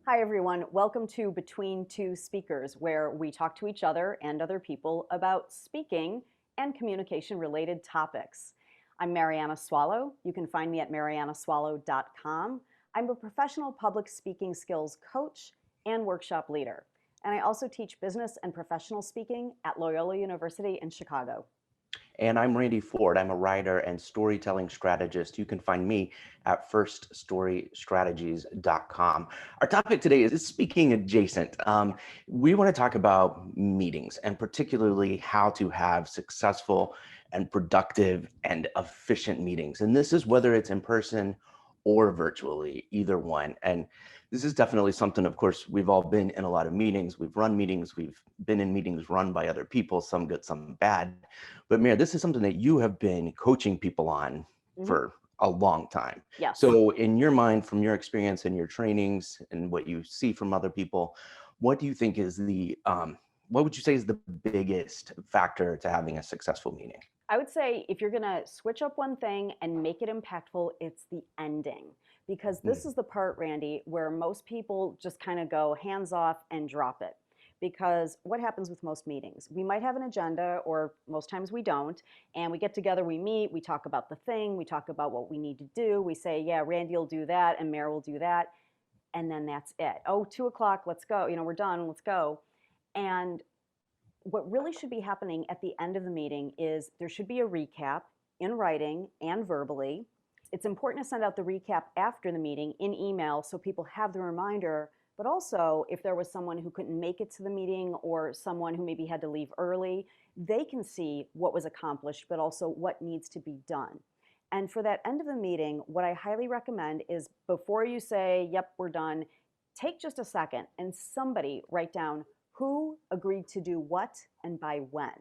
Hi, everyone. Welcome to Between Two Speakers, where we talk to each other and other people about speaking and communication related topics. I'm Mariana Swallow. You can find me at marianaswallow.com. I'm a professional public speaking skills coach and workshop leader. And I also teach business and professional speaking at Loyola University in Chicago. And I'm Randy Ford. I'm a writer and storytelling strategist. You can find me at firststorystrategies.com. Our topic today is speaking adjacent. We want to talk about meetings and particularly how to have successful and productive and efficient meetings. And this is whether it's in person or virtually, either one. And this is definitely something, of course, we've all been in a lot of meetings. We've run meetings. We've been in meetings run by other people, some good, some bad. But Mayor, this is something that you have been coaching people on Mhm. for a long time. Yes. So in your mind, from your experience and your trainings and what you see from other people, what do you think is what would you say is the biggest factor to having a successful meeting? I would say if you're going to switch up one thing and make it impactful, it's the ending. Because this Mm, is the part, Randy, where most people just kind of go hands off and drop it. Because what happens with most meetings? We might have an agenda, or most times we don't, and we get together, we meet, we talk about the thing, we talk about what we need to do. We say, yeah, Randy will do that, and Mayor will do that. And then that's it. Oh, 2 o'clock, let's go. We're done, let's go. And what really should be happening at the end of the meeting is there should be a recap in writing and verbally. It's important to send out the recap after the meeting in email so people have the reminder. But also, if there was someone who couldn't make it to the meeting or someone who maybe had to leave early, they can see what was accomplished, but also what needs to be done. And for that end of the meeting, what I highly recommend is before you say, yep, we're done, take just a second and somebody write down who agreed to do what and by when.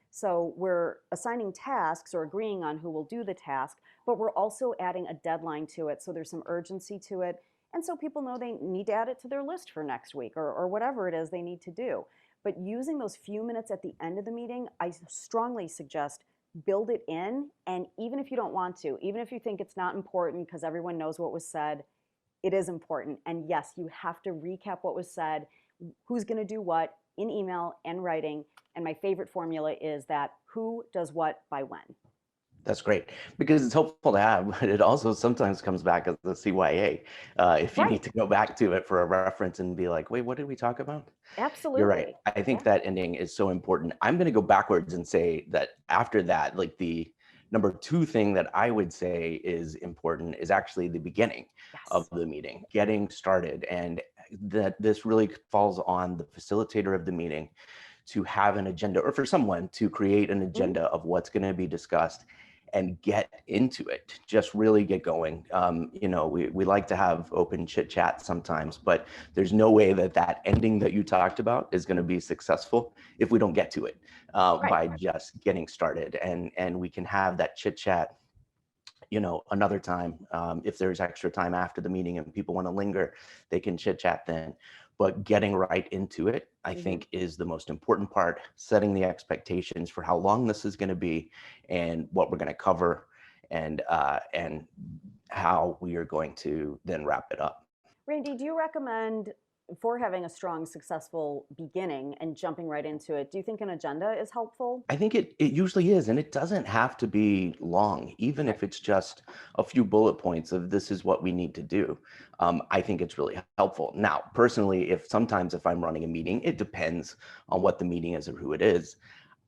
So we're assigning tasks or agreeing on who will do the task, but we're also adding a deadline to it. So there's some urgency to it. And so people know they need to add it to their list for next week or whatever it is they need to do. But using those few minutes at the end of the meeting, I strongly suggest build it in. And even if you don't want to, even if you think it's not important because everyone knows what was said, it is important. And yes, you have to recap what was said, who's going to do what in email and writing. And my favorite formula is that who does what by when. that's great because it's helpful to have, but it also sometimes comes back as the CYA. If you need Right. to go back to it for a reference and be like, wait, what did we talk about? You're right. Absolutely. I think Yeah. that ending is so important. I'm going to go backwards and say that after that, like the number two thing that I would say is important is actually the beginning of Yes. the meeting, getting started. And that this really falls on the facilitator of the meeting to have an agenda, or for someone to create an Mhm. agenda of what's going to be discussed and get into it, just really get going. We like to have open chit chat sometimes, but there's no way that that ending that you talked about is going to be successful if we don't get to it Right. by just getting started. And we can have that chit chat another time. If there's extra time after the meeting and people want to linger, they can chit chat then. But getting right into it, I Hmm. think, is the most important part. Setting the expectations for how long this is going to be and what we're going to cover, and how we are going to then wrap it up. Randy, do you recommend for having a strong, successful beginning and jumping right into it, do you think an agenda is helpful? I think it usually is, and it doesn't have to be long, even Right. if it's just a few bullet points of this is what we need to do. I think it's really helpful. Now, personally, if I'm running a meeting, it depends on what the meeting is or who it is.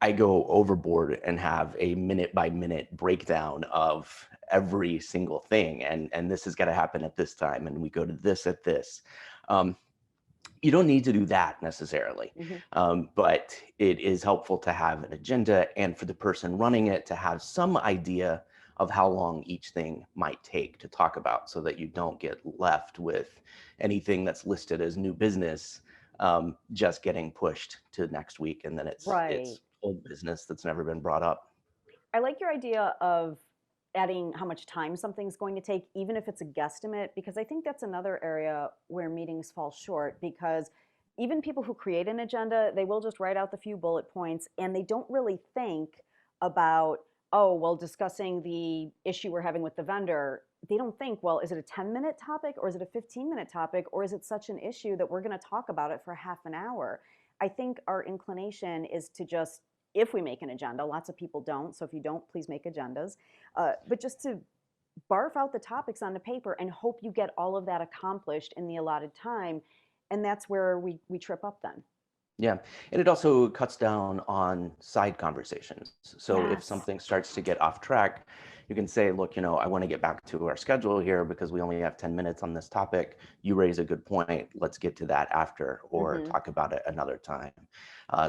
I go overboard and have a minute by minute breakdown of every single thing, and this is going to happen at this time, and we go to this at this. Um, you don't need to do that necessarily, Hmm. but it is helpful to have an agenda and for the person running it to have some idea of how long each thing might take to talk about so that you don't get left with anything that's listed as new business just getting pushed to next week, and then Right. it's old business that's never been brought up. I like your idea of adding how much time something's going to take, even if it's a guesstimate, because I think that's another area where meetings fall short. Because even people who create an agenda, they will just write out the few bullet points and they don't really think about, oh, well, discussing the issue we're having with the vendor, they don't think, well, is it a 10-minute topic or is it a 15-minute topic or is it such an issue that we're going to talk about it for half an hour? I think our inclination is to just, if we make an agenda, lots of people don't, so if you don't, please make agendas, but just to barf out the topics on the paper and hope you get all of that accomplished in the allotted time. And that's where we trip up then. Yeah, and it also cuts down on side conversations. So if Yes. something starts to get off track, you can say, look, I want to get back to our schedule here because we only have 10 minutes on this topic. You raise a good point. Let's get to that after or Hmm. talk about it another time.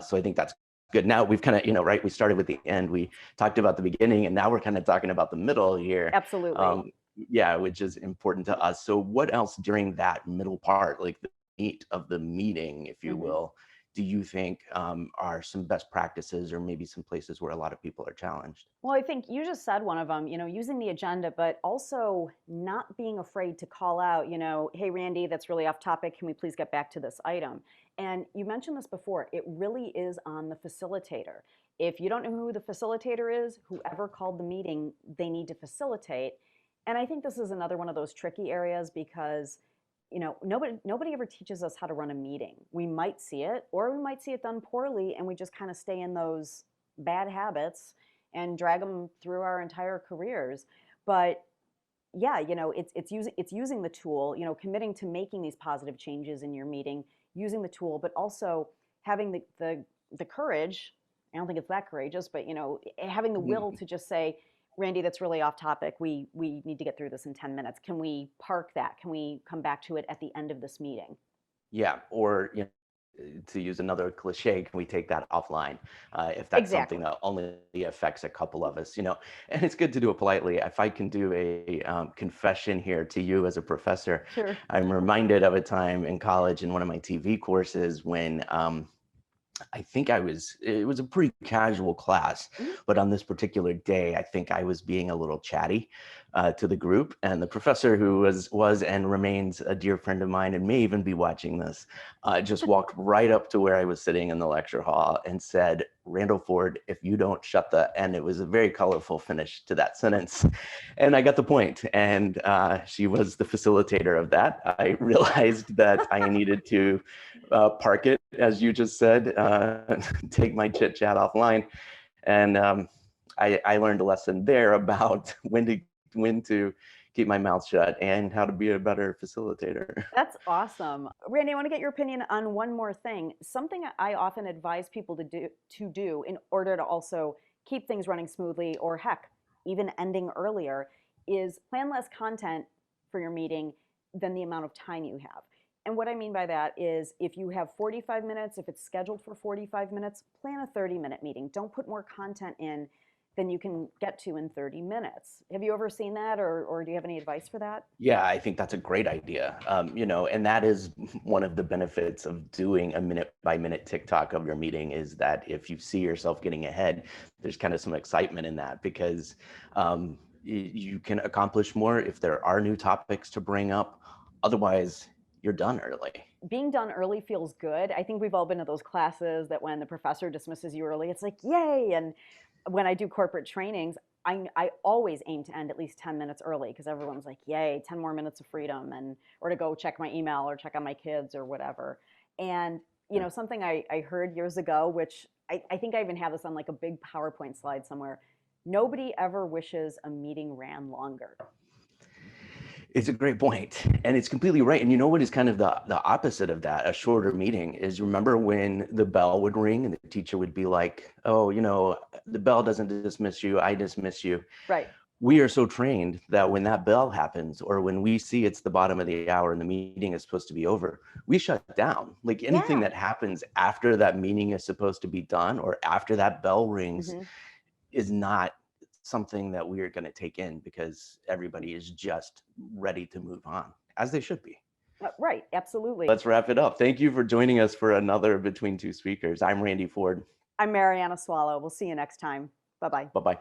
So I think that's good. Now we've kind of, right, we started with the end, we talked about the beginning, and now we're kind of talking about the middle here. Absolutely. Um, yeah, which is important to us. So what else during that middle part, like the meat of the meeting, if you Hmm. will, do you think are some best practices or maybe some places where a lot of people are challenged? Well, I think you just said one of them, using the agenda, but also not being afraid to call out, hey, Randy, that's really off topic. Can we please get back to this item? And you mentioned this before, it really is on the facilitator. If you don't know who the facilitator is, whoever called the meeting, they need to facilitate. And I think this is another one of those tricky areas because nobody ever teaches us how to run a meeting. We might see it, or we might see it done poorly, and we just kind of stay in those bad habits and drag them through our entire careers. But yeah, it's using the tool, committing to making these positive changes in your meeting, using the tool, but also having the courage. I don't think it's that courageous, but having the will Mhm. to just say, Randy, that's really off topic. We need to get through this in 10 minutes. Can we park that? Can we come back to it at the end of this meeting? Yeah, or to use another cliche, can we take that offline if that's something Exactly. that only affects a couple of us? And it's good to do it politely. If I can do a confession here to you as a professor, Sure. I'm reminded of a time in college in one of my TV courses when it was a pretty casual class, Mhm. but on this particular day, I think I was being a little chatty to the group. And the professor, who was and remains a dear friend of mine and may even be watching this, just walked right up to where I was sitting in the lecture hall and said, Randall Ford, if you don't shut the, and it was a very colorful finish to that sentence. And I got the point. And she was the facilitator of that. I realized that I needed to park it, as you just said, take my chit chat offline. And I learned a lesson there about when to keep my mouth shut and how to be a better facilitator. That's awesome. Randy, I want to get your opinion on one more thing. Something I often advise people to do in order to also keep things running smoothly, or heck, even ending earlier, is plan less content for your meeting than the amount of time you have. And what I mean by that is if you have 45 minutes, if it's scheduled for 45 minutes, plan a 30-minute meeting. Don't put more content in than you can get to in 30 minutes. Have you ever seen that, or do you have any advice for that? Yeah, I think that's a great idea. And that is one of the benefits of doing a minute by minute TikTok of your meeting is that if you see yourself getting ahead, there's kind of some excitement in that because you can accomplish more if there are new topics to bring up. Otherwise, you're done early. Being done early feels good. I think we've all been to those classes that when the professor dismisses you early, it's like, yay. And when I do corporate trainings, I always aim to end at least 10 minutes early because everyone's like, yay, 10 more minutes of freedom, and or to go check my email or check on my kids or whatever. And Yeah. something I heard years ago, which I think I even have this on like a big PowerPoint slide somewhere. Nobody ever wishes a meeting ran longer. It's a great point, and it's completely right. And you know what is kind of the opposite of that? A shorter meeting is remember when the bell would ring and the teacher would be like, "Oh, the bell doesn't dismiss you, I dismiss you." Right. We are so trained that when that bell happens, or when we see it's the bottom of the hour and the meeting is supposed to be over, we shut down. Like anything Yeah. that happens after that meeting is supposed to be done, or after that bell rings, Hmm. is not something that we are going to take in because everybody is just ready to move on, as they should be. Right. Absolutely. Let's wrap it up. Thank you for joining us for another Between Two Speakers. I'm Randy Ford. I'm Mariana Swallow. We'll see you next time. Bye bye. Bye bye.